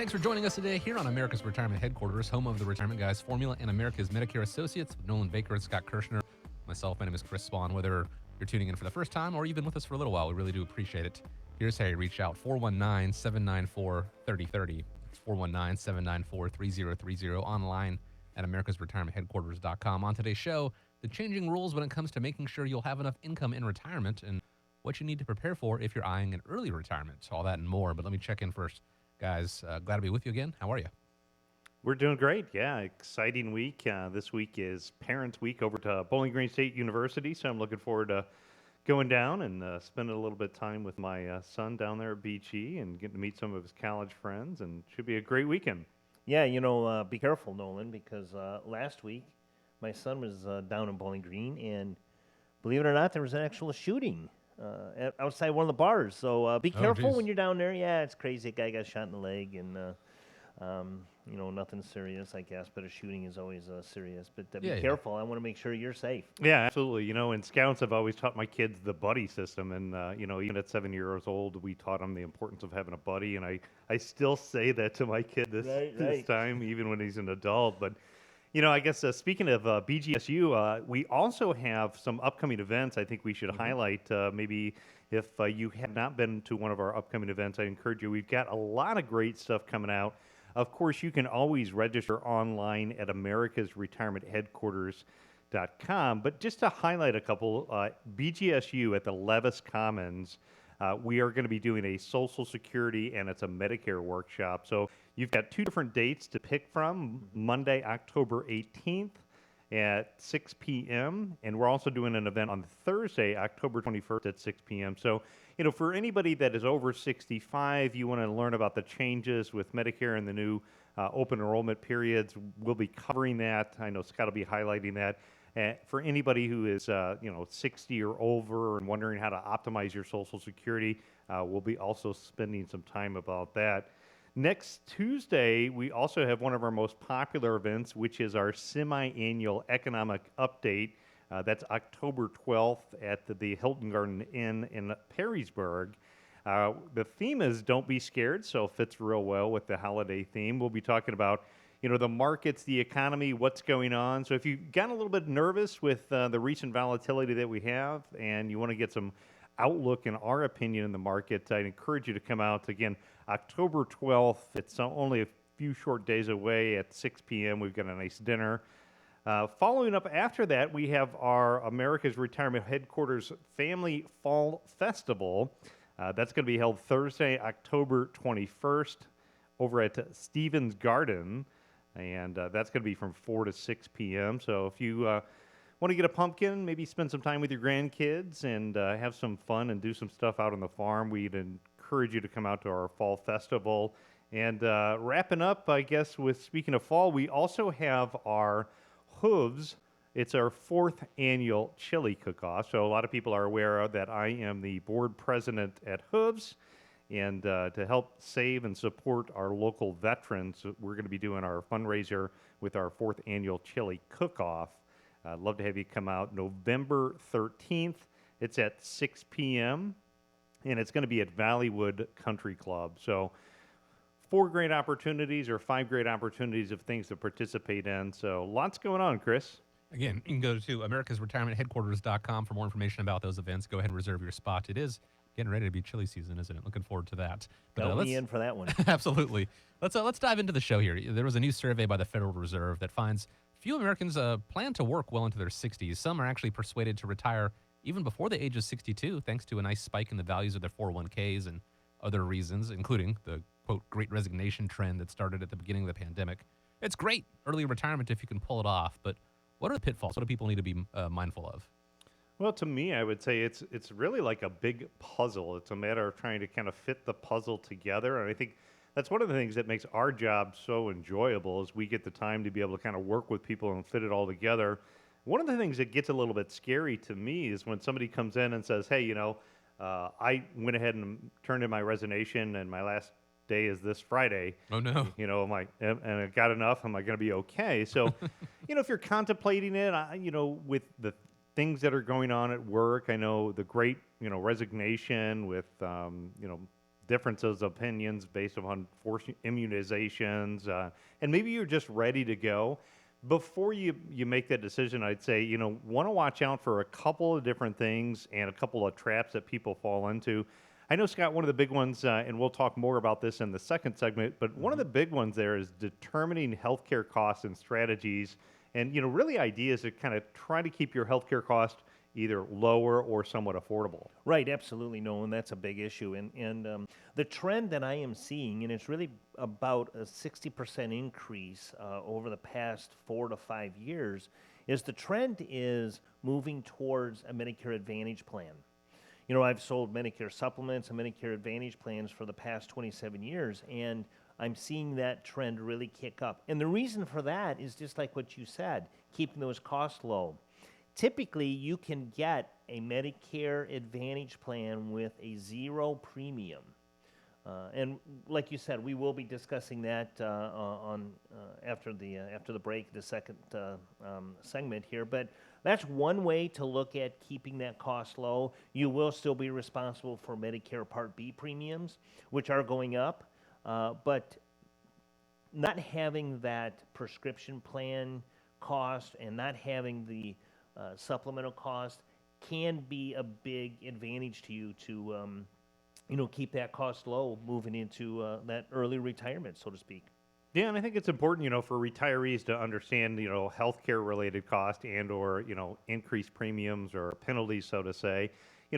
Thanks for joining us today here on America's Retirement Headquarters, home of the Retirement Guys formula and America's Medicare Associates with Nolan Baker and Scott Kirshner. Myself, my name is Chris Spawn. Whether you're tuning in for the first time or you've been with us for a little while, we really do appreciate it. Here's how you reach out, 419-794-3030. It's 419-794-3030, online at americasretirementheadquarters.com. On today's show, the changing rules when it comes to making sure you'll have enough income in retirement and what you need to prepare for if you're eyeing an early retirement. All that and more, but let me check in first. Guys, glad to be with you again. How are you? We're doing great. Yeah, exciting week. This week is Parents Week over to Bowling Green State University, so I'm looking forward to going down and spending a little bit of time with my son down there at BG and getting to meet some of his college friends, and should be a great weekend. Yeah, be careful, Nolan, because last week my son was down in Bowling Green, and believe it or not, there was an actual shooting outside one of the bars. So be careful when you're down there. Yeah, it's crazy. A guy got shot in the leg, and nothing serious, I guess, but a shooting is always serious. But be careful. I want to make sure you're safe. Yeah, absolutely. In Scouts, I've always taught my kids the buddy system, and even at 7 years old, we taught them the importance of having a buddy, and I still say that to my kid this time, even when he's an adult. But I guess speaking of BGSU, we also have some upcoming events I think we should highlight. Maybe if you have not been to one of our upcoming events, I encourage you. We've got a lot of great stuff coming out. Of course, you can always register online at americasretirementheadquarters.com. But just to highlight a couple, BGSU at the Levis Commons, we are going to be doing a Social Security and it's a Medicare workshop. So you've got two different dates to pick from, Monday, October 18th at 6 p.m. And we're also doing an event on Thursday, October 21st at 6 p.m. So, for anybody that is over 65, you want to learn about the changes with Medicare and the new open enrollment periods, we'll be covering that. I know Scott will be highlighting that. For anybody who is 60 or over and wondering how to optimize your Social Security, we'll be also spending some time about that. Next Tuesday, we also have one of our most popular events, which is our semi-annual economic update. That's October 12th at the Hilton Garden Inn in Perrysburg. The theme is Don't Be Scared, so it fits real well with the holiday theme. We'll be talking about the markets, the economy, what's going on. So if you've gotten a little bit nervous with the recent volatility that we have and you want to get some outlook and our opinion in the market, I'd encourage you to come out. Again, October 12th, it's only a few short days away at 6 p.m. We've got a nice dinner. Following up after that, we have our America's Retirement Headquarters Family Fall Festival. That's going to be held Thursday, October 21st over at Stevens Garden. And that's going to be from 4 to 6 p.m. So if you want to get a pumpkin, maybe spend some time with your grandkids and have some fun and do some stuff out on the farm, we'd encourage you to come out to our fall festival. And wrapping up, I guess, with speaking of fall, we also have our Hooves. It's our 4th annual chili cook-off. So a lot of people are aware of that I am the board president at Hooves. And to help save and support our local veterans, we're going to be doing our fundraiser with our 4th annual chili cook-off. I'd love to have you come out November 13th. It's at 6 p.m., and it's going to be at Valleywood Country Club. So 4 great opportunities or 5 great opportunities of things to participate in. So lots going on, Chris. Again, you can go to americasretirementheadquarters.com for more information about those events. Go ahead and reserve your spot. It is getting ready to be chili season, isn't it? Looking forward to that. But let's be in for that one. Absolutely. Let's dive into the show here. There was a new survey by the Federal Reserve that finds few Americans plan to work well into their 60s. Some are actually persuaded to retire even before the age of 62, thanks to a nice spike in the values of their 401ks and other reasons, including the, quote, great resignation trend that started at the beginning of the pandemic. It's great, early retirement, if you can pull it off, but what are the pitfalls? What do people need to be mindful of? Well, to me, I would say it's really like a big puzzle. It's a matter of trying to kind of fit the puzzle together, and I think that's one of the things that makes our job so enjoyable is we get the time to be able to kind of work with people and fit it all together. One of the things that gets a little bit scary to me is when somebody comes in and says, hey, I went ahead and turned in my resignation and my last day is this Friday. Oh, no. And I got enough. Am I going to be okay? So, if you're contemplating it, with the things that are going on at work, I know the great, resignation with, differences of opinions based upon forced immunizations, and maybe you're just ready to go. Before you make that decision, I'd say, want to watch out for a couple of different things and a couple of traps that people fall into. I know, Scott, one of the big ones, and we'll talk more about this in the second segment, but one of the big ones there is determining healthcare costs and strategies, and really ideas to kind of try to keep your healthcare cost either lower or somewhat affordable. Right, absolutely, Nolan. That's a big issue. And the trend that I am seeing, and it's really about a 60% increase over the past 4 to 5 years, is the trend is moving towards a Medicare Advantage plan. I've sold Medicare supplements and Medicare Advantage plans for the past 27 years, and I'm seeing that trend really kick up. And the reason for that is just like what you said, keeping those costs low. Typically, you can get a Medicare Advantage plan with a zero premium. And like you said, we will be discussing that after the break, the second segment here. But that's one way to look at keeping that cost low. You will still be responsible for Medicare Part B premiums, which are going up, but not having that prescription plan cost and not having the supplemental cost can be a big advantage to you to keep that cost low moving into that early retirement, so to speak. Yeah, and I think it's important, for retirees to understand, healthcare related cost and or, increased premiums or penalties, so to say.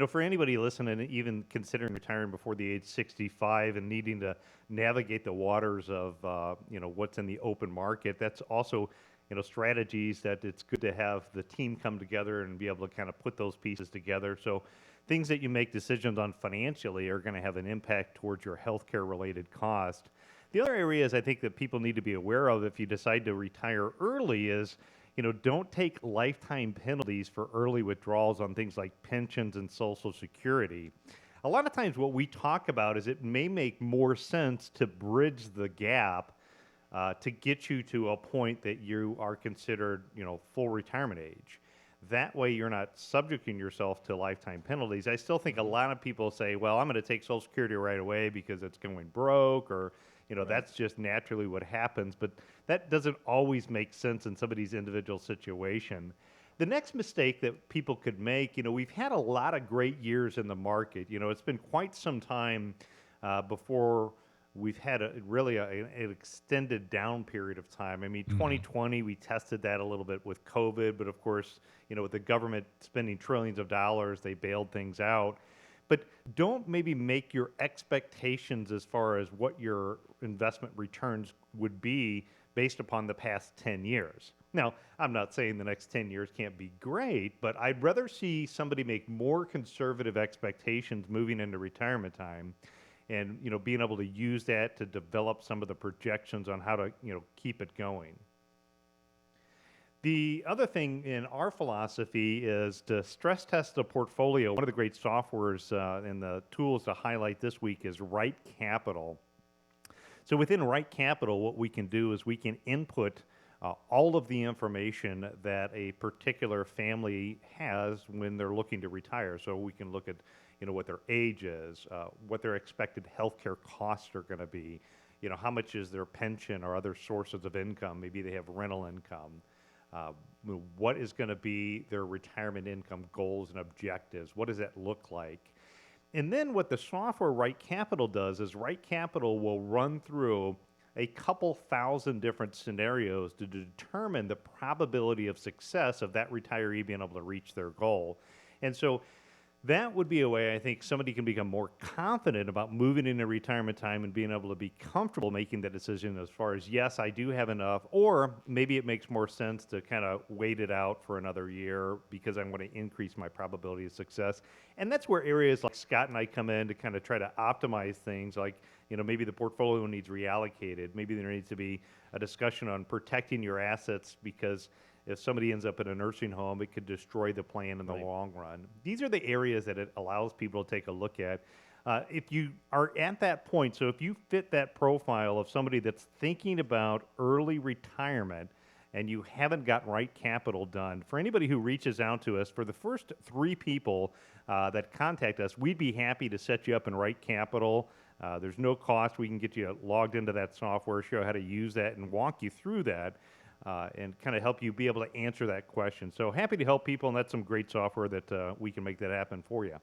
For anybody listening, even considering retiring before the age 65 and needing to navigate the waters of, what's in the open market, that's also, strategies that it's good to have the team come together and be able to kind of put those pieces together. So things that you make decisions on financially are going to have an impact towards your healthcare related cost. The other areas I think that people need to be aware of if you decide to retire early is, don't take lifetime penalties for early withdrawals on things like pensions and Social Security. A lot of times what we talk about is it may make more sense to bridge the gap to get you to a point that you are considered, full retirement age. That way you're not subjecting yourself to lifetime penalties. I still think a lot of people say, well, I'm going to take Social Security right away because it's going broke or, that's just naturally what happens. But that doesn't always make sense in somebody's individual situation. The next mistake that people could make, we've had a lot of great years in the market. It's been quite some time before we've had an extended down period of time. I mean, 2020, we tested that a little bit with COVID, but of course, with the government spending trillions of dollars, they bailed things out. But don't maybe make your expectations as far as what your investment returns would be based upon the past 10 years. Now, I'm not saying the next 10 years can't be great, but I'd rather see somebody make more conservative expectations moving into retirement time and, being able to use that to develop some of the projections on how to, keep it going. The other thing in our philosophy is to stress test the portfolio. One of the great softwares and the tools to highlight this week is Right Capital. So within Right Capital, what we can do is we can input all of the information that a particular family has when they're looking to retire. So we can look at what their age is, what their expected healthcare costs are going to be, how much is their pension or other sources of income. Maybe they have rental income. What is going to be their retirement income goals and objectives? What does that look like? And then what the software Right Capital does is Right Capital will run through a couple thousand different scenarios to determine the probability of success of that retiree being able to reach their goal. And so that would be a way I think somebody can become more confident about moving into retirement time and being able to be comfortable making that decision as far as, yes, I do have enough, or maybe it makes more sense to kind of wait it out for another year because I want to increase my probability of success. And that's where areas like Scott and I come in to kind of try to optimize things like, maybe the portfolio needs reallocated. Maybe there needs to be a discussion on protecting your assets because if somebody ends up in a nursing home, it could destroy the plan in the long run. These are the areas that it allows people to take a look at. If you are at that point, so if you fit that profile of somebody that's thinking about early retirement and you haven't got Right Capital done, for anybody who reaches out to us, for the first 3 people that contact us, we'd be happy to set you up in Right Capital. There's no cost. We can get you logged into that software, show how to use that, and walk you through that, and kind of help you be able to answer that question. So happy to help people, and that's some great software that we can make that happen for you.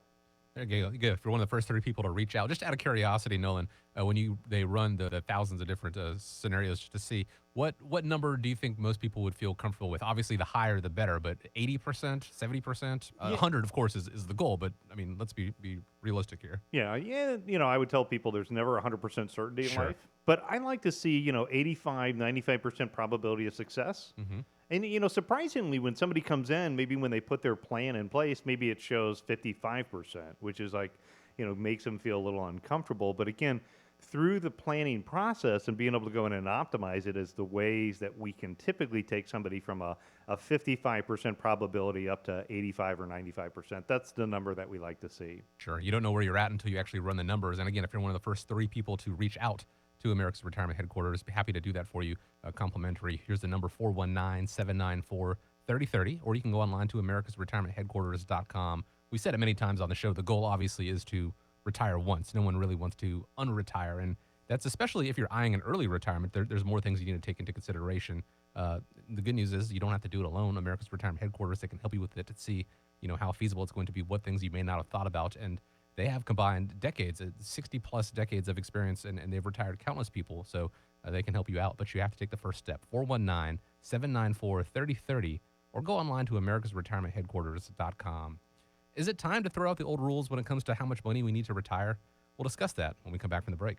There you go. Good. For one of the first 3 people to reach out, just out of curiosity, Nolan, when they run the thousands of different scenarios just to see what number do you think most people would feel comfortable with? Obviously, the higher the better, but 80%, 70%, Yeah. 100, of course, is the goal. But I mean, let's be realistic here. Yeah. I would tell people there's never 100% certainty in Sure. life, but I like to see, 85, 95% probability of success. Hmm. And, surprisingly, when somebody comes in, maybe when they put their plan in place, maybe it shows 55%, which is like, makes them feel a little uncomfortable. But again, through the planning process and being able to go in and optimize it is the ways that we can typically take somebody from a 55% probability up to 85 or 95%. That's the number that we like to see. Sure. You don't know where you're at until you actually run the numbers. And again, if you're one of the first 3 people to reach out to America's Retirement Headquarters, be happy to do that for you, complimentary. Here's the number 419-794-3030, or you can go online to americasretirementheadquarters.com. We said it many times on the show. The goal obviously is to retire once. No one really wants to unretire. And that's especially if you're eyeing an early retirement. There's more things you need to take into consideration. The good news is you don't have to do it alone. America's Retirement Headquarters, they can help you with it to see, how feasible it's going to be, what things you may not have thought about. And they have combined decades, 60 plus decades of experience, and they've retired countless people. So they can help you out, but you have to take the first step. 419-794-3030, or go online to americasretirementheadquarters.com. Is it time to throw out the old rules when it comes to how much money we need to retire? We'll discuss that when we come back from the break.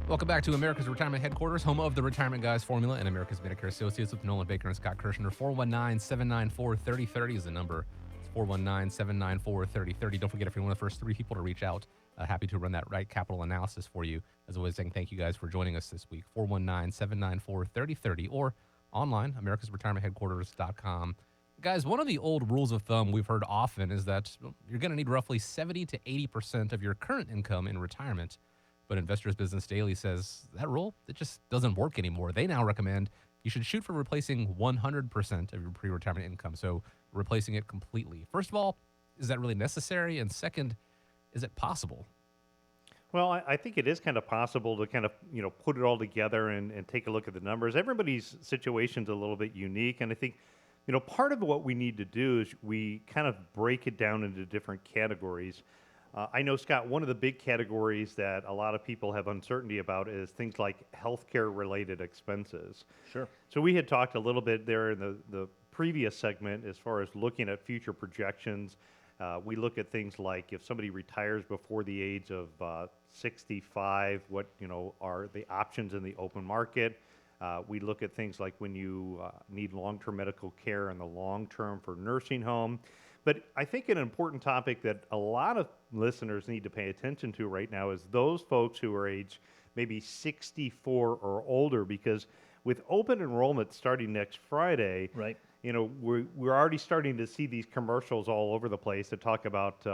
Welcome back to America's Retirement Headquarters, home of the Retirement Guys formula and America's Medicare Associates with Nolan Baker and Scott Kirshner. 419-794-3030 is the number. It's 419-794-3030. Don't forget, if you're one of the first 3 people to reach out, happy to run that right capital analysis for you. As always, saying thank you guys for joining us this week. 419-794-3030 or online, americasretirementheadquarters.com. Guys, one of the old rules of thumb we've heard often is that you're going to need roughly 70 to 80% of your current income in retirement. But Investors Business Daily says that rule, it just doesn't work anymore. They now recommend you should shoot for replacing 100% of your pre-retirement income, so replacing it completely. First of all, is that really necessary? And second, is it possible? Well, I think it is kind of possible to kind of, put it all together and take a look at the numbers. Everybody's situation's a little bit unique. And I think, part of what we need to do is we kind of break it down into different categories. I know, Scott, one of the big categories that a lot of people have uncertainty about is things like healthcare related expenses. Sure. So we had talked a little bit there in the previous segment as far as looking at future projections. We look at things like if somebody retires before the age of 65, what are the options in the open market. We look at things like when you need long-term medical care in the long term for nursing home. But I think an important topic that a lot of listeners need to pay attention to right now is those folks who are age maybe 64 or older, because with open enrollment starting next Friday, Right. We're already starting to see these commercials all over the place that talk about,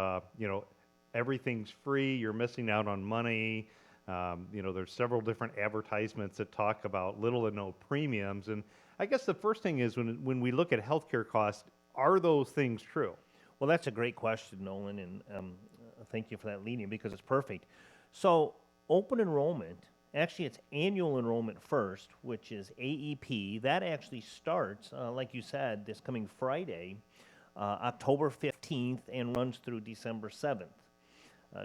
everything's free, you're missing out on money. There's several different advertisements that talk about little or no premiums. And I guess the first thing is when we look at healthcare costs, are those things true? Well, that's a great question, Nolan, and thank you for that leading because it's perfect. So, open enrollment, actually, it's annual enrollment first, which is AEP. That actually starts, like you said, this coming Friday, October 15th, and runs through December 7th.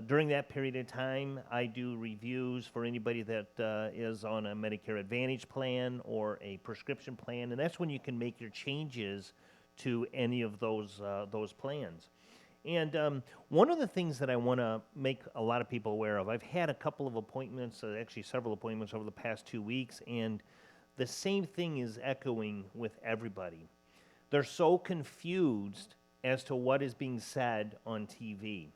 During that period of time, I do reviews for anybody that is on a Medicare Advantage plan or a prescription plan, and that's when you can make your changes to any of those plans. And one of the things that I want to make a lot of people aware of, I've had a couple of appointments, actually several appointments over the past 2 weeks, and the same thing is echoing with everybody. They're so confused as to what is being said on TV.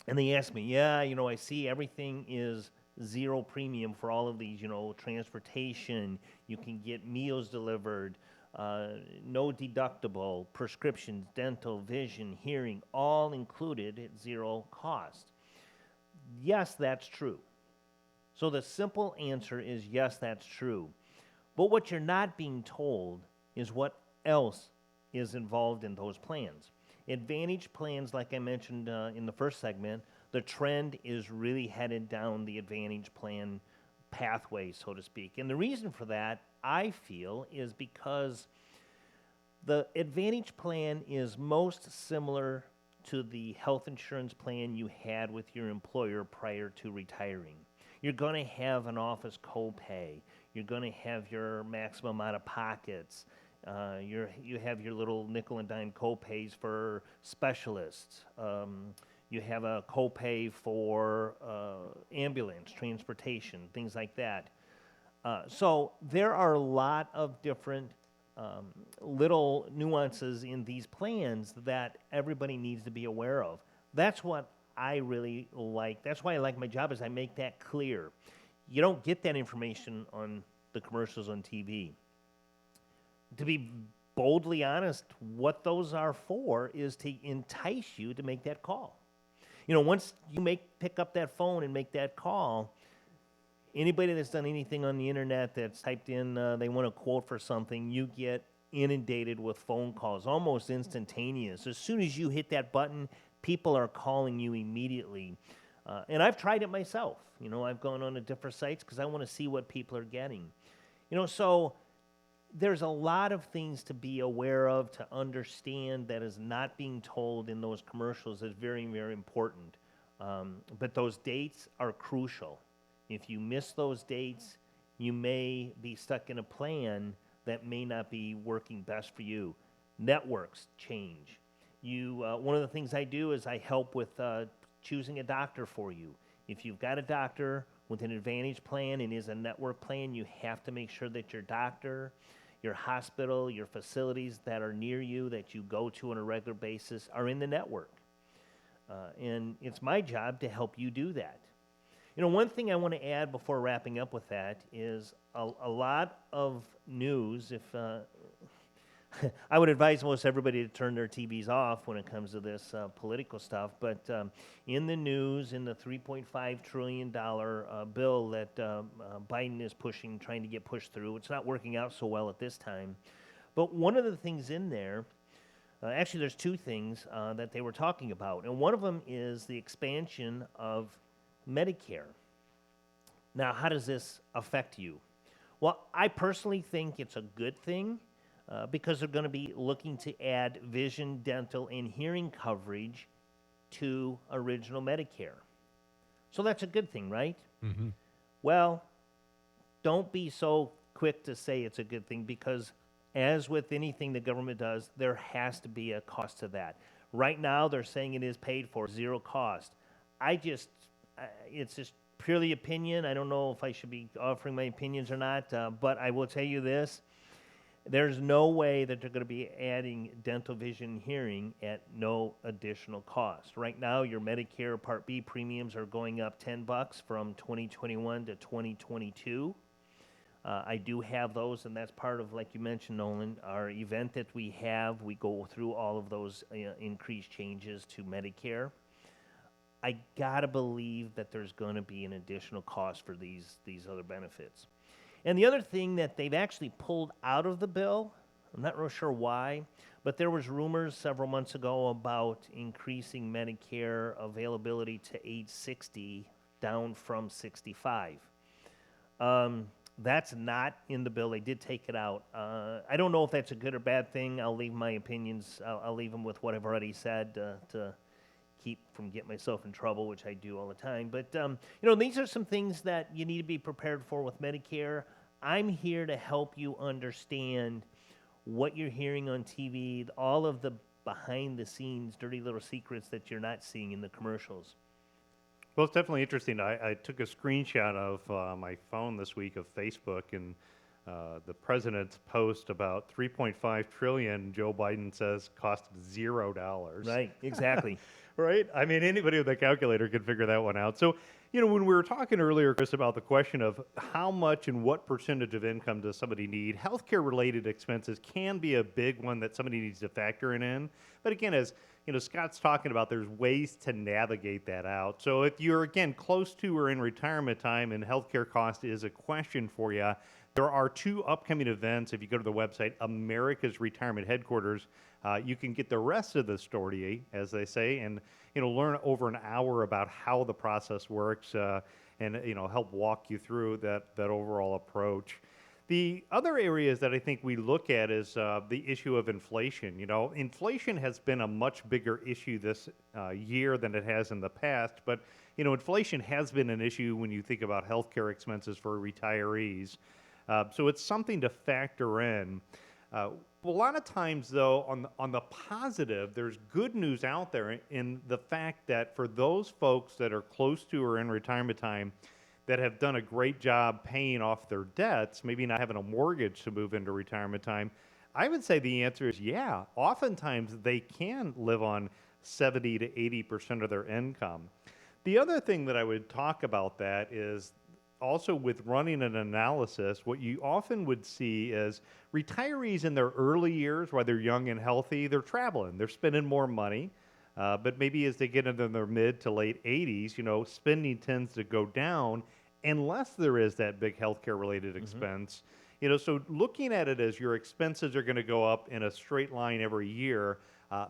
And they ask me, yeah, I see everything is zero premium for all of these, transportation, you can get meals delivered, no deductible, prescriptions, dental, vision, hearing, all included at zero cost. Yes, that's true. So the simple answer is yes, that's true. But what you're not being told is what else is involved in those plans. Advantage plans, like I mentioned in the first segment, the trend is really headed down the Advantage plan pathway, so to speak. And the reason for that, I feel, is because the Advantage plan is most similar to the health insurance plan you had with your employer prior to retiring. You're going to have an office copay. You're going to have your maximum out of pockets. You have your little nickel and dime copays for specialists. You have a copay for ambulance, transportation, things like that. So there are a lot of different little nuances in these plans that everybody needs to be aware of. That's what I really like. That's why I like my job, is I make that clear. You don't get that information on the commercials on TV. To be boldly honest, what those are for is to entice you to make that call. Once you pick up that phone and make that call, anybody that's done anything on the internet that's typed in they want a quote for something, you get inundated with phone calls, almost instantaneous. As soon as you hit that button, people are calling you immediately. And I've tried it myself. I've gone on to different sites because I want to see what people are getting. So there's a lot of things to be aware of, to understand that is not being told in those commercials is very, very important. But those dates are crucial. If you miss those dates, you may be stuck in a plan that may not be working best for you. Networks change. One of the things I do is I help with choosing a doctor for you. If you've got a doctor with an Advantage plan and is a network plan, you have to make sure that your doctor, your hospital, your facilities that are near you that you go to on a regular basis are in the network. And it's my job to help you do that. One thing I want to add before wrapping up with that is a lot of news. If I would advise most everybody to turn their TVs off when it comes to this political stuff, but in the news, in the $3.5 trillion bill that Biden is pushing, trying to get pushed through, it's not working out so well at this time. But one of the things in there, actually there's two things that they were talking about, and one of them is the expansion of Medicare. Now, how does this affect you? Well, I personally think it's a good thing because they're going to be looking to add vision, dental, and hearing coverage to original Medicare. So that's a good thing, right? Mm-hmm. Well, don't be so quick to say it's a good thing because as with anything the government does, there has to be a cost to that. Right now, they're saying it is paid for, zero cost. It's just purely opinion. I don't know if I should be offering my opinions or not, but I will tell you this. There's no way that they're going to be adding dental, vision, hearing at no additional cost. Right now, your Medicare Part B premiums are going up $10 from 2021 to 2022. I do have those, and that's part of, like you mentioned, Nolan, our event that we have. We go through all of those increased changes to Medicare. I gotta believe that there's going to be an additional cost for these other benefits. And the other thing that they've actually pulled out of the bill, I'm not real sure why, but there was rumors several months ago about increasing Medicare availability to age 60 down from 65. That's not in the bill. They did take it out. I don't know if that's a good or bad thing. I'll leave my opinions. I'll leave them with what I've already said to keep from getting myself in trouble, which I do all the time. But, these are some things that you need to be prepared for with Medicare. I'm here to help you understand what you're hearing on TV, all of the behind-the-scenes dirty little secrets that you're not seeing in the commercials. Well, it's definitely interesting. I took a screenshot of my phone this week of Facebook, and the president's post about 3.5 trillion, Joe Biden says cost $0. Right, exactly. Right? I mean, anybody with a calculator could figure that one out. So, when we were talking earlier, Chris, about the question of how much and what percentage of income does somebody need, healthcare related expenses can be a big one that somebody needs to factor in. But again, as Scott's talking about, there's ways to navigate that out. So if you're, again, close to or in retirement time and healthcare cost is a question for you, there are 2 upcoming events. If you go to the website, America's Retirement Headquarters, you can get the rest of the story, as they say, and learn over an hour about how the process works, and help walk you through that overall approach. The other areas that I think we look at is the issue of inflation. Inflation has been a much bigger issue this year than it has in the past, but inflation has been an issue when you think about healthcare expenses for retirees. So it's something to factor in. A lot of times, though, on the positive, there's good news out there in the fact that for those folks that are close to or in retirement time that have done a great job paying off their debts, maybe not having a mortgage to move into retirement time, I would say the answer is yeah. Oftentimes, they can live on 70 to 80% of their income. The other thing that I would talk about that is also with running an analysis, what you often would see is retirees in their early years, while they're young and healthy, they're traveling, they're spending more money. But maybe as they get into their mid to late 80s, spending tends to go down unless there is that big healthcare related expense. So looking at it as your expenses are going to go up in a straight line every year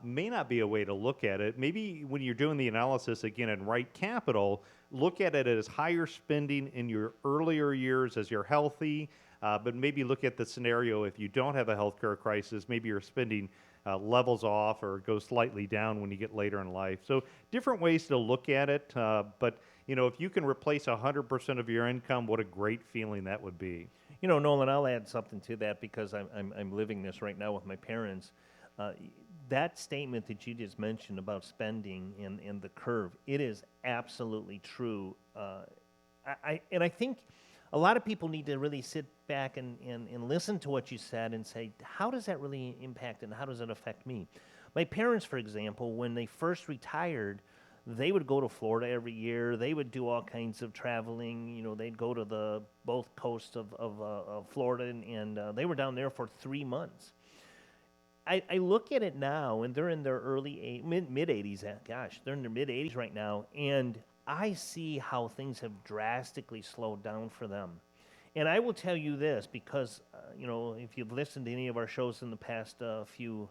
may not be a way to look at it. Maybe when you're doing the analysis again in Right Capital, look at it as higher spending in your earlier years as you're healthy, but maybe look at the scenario if you don't have a healthcare crisis, maybe your spending levels off or goes slightly down when you get later in life. So different ways to look at it, but if you can replace 100% of your income, what a great feeling that would be. Nolan, I'll add something to that because I'm living this right now with my parents. That statement that you just mentioned about spending and the curve, it is absolutely true. I think a lot of people need to really sit back and listen to what you said and say, how does that really impact and how does it affect me? My parents, for example, when they first retired, they would go to Florida every year. They would do all kinds of traveling. They'd go to both coasts of Florida, and they were down there for 3 months. I look at it now, and they're in their mid 80s. Gosh, they're in their mid 80s right now, and I see how things have drastically slowed down for them. And I will tell you this because if you've listened to any of our shows in the past few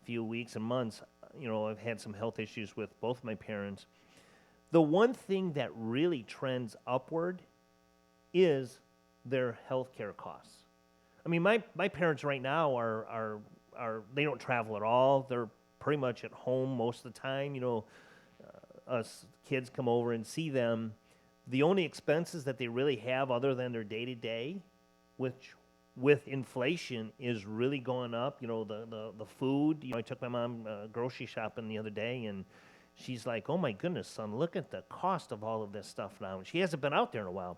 weeks and months, I've had some health issues with both my parents. The one thing that really trends upward is their health care costs. I mean, my parents right now are they don't travel at all. They're pretty much at home most of the time. Us kids come over and see them. The only expenses that they really have other than their day-to-day, which with inflation is really going up, the food. I took my mom grocery shopping the other day, and she's like, oh my goodness, son, look at the cost of all of this stuff now. And she hasn't been out there in a while.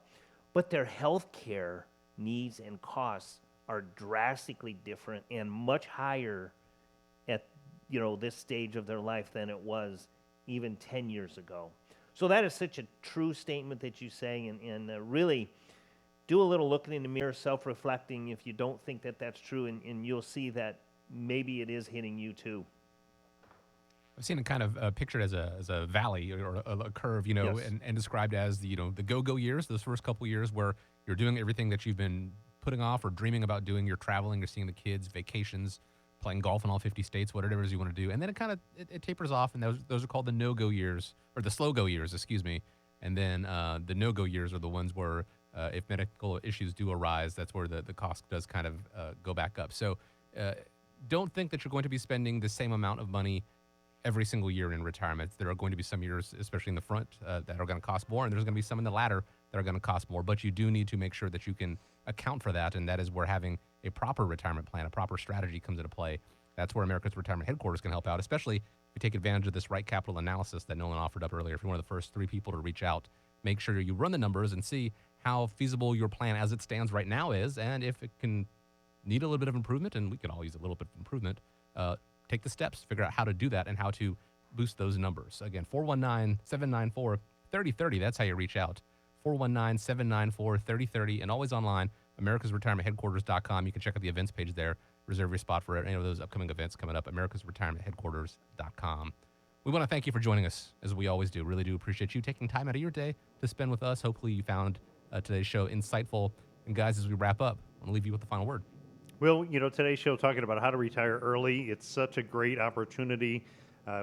But their health care needs and costs are drastically different and much higher at this stage of their life than it was even 10 years ago. So that is such a true statement that you say, and really do a little looking in the mirror, self-reflecting if you don't think that that's true, and you'll see that maybe it is hitting you too. I've seen it kind of pictured as a valley or a curve, Yes. and described as the go-go years, those first couple years where you're doing everything that you've been putting off or dreaming about doing. You're traveling, you're seeing the kids, vacations, playing golf in all 50 states, whatever it is you want to do. And then it kind of it tapers off, and those are called the no-go years, or the slow-go years, excuse me. And then the no-go years are the ones where if medical issues do arise, that's where the cost does kind of go back up. So don't think that you're going to be spending the same amount of money every single year in retirement. There are going to be some years, especially in the front, that are going to cost more, and there's going to be some in the latter that are going to cost more. But you do need to make sure that you can account for that, and that is where having a proper retirement plan, a proper strategy comes into play. That's where America's Retirement Headquarters can help out, especially if you take advantage of this Right Capital analysis that Nolan offered up earlier. If you're one of the first 3 people to reach out, make sure you run the numbers and see how feasible your plan as it stands right now is, and if it can need a little bit of improvement, and we can all use a little bit of improvement, take the steps, figure out how to do that and how to boost those numbers. Again, 419-794-3030. That's how you reach out. 419-794-3030, and always online, americasretirementheadquarters.com. You can check out the events page there. Reserve your spot for any of those upcoming events coming up, americasretirementheadquarters.com. We want to thank you for joining us, as we always do. Really do appreciate you taking time out of your day to spend with us. Hopefully you found today's show insightful. And guys, as we wrap up, I'm going to leave you with the final word. Well, today's show talking about how to retire early, it's such a great opportunity.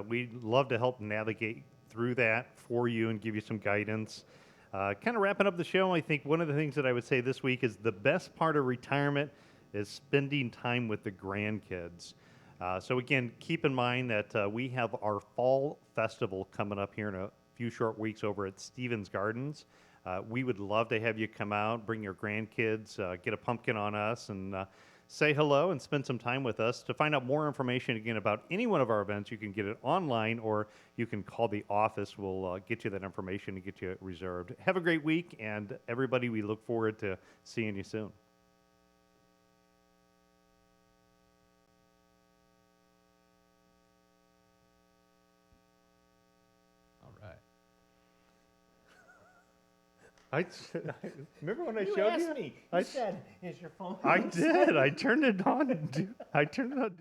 We'd love to help navigate through that for you and give you some guidance. Kind of wrapping up the show, I think one of the things that I would say this week is the best part of retirement is spending time with the grandkids. So again, keep in mind that we have our fall festival coming up here in a few short weeks over at Stevens Gardens. We would love to have you come out, bring your grandkids, get a pumpkin on us, and say hello and spend some time with us. To find out more information, again, about any one of our events, you can get it online or you can call the office. We'll get you that information and get you reserved. Have a great week, and everybody, we look forward to seeing you soon. All right. Remember when I You showed asked you? me. You said, "Is your phone?" I did. I turned it on. I turned it on.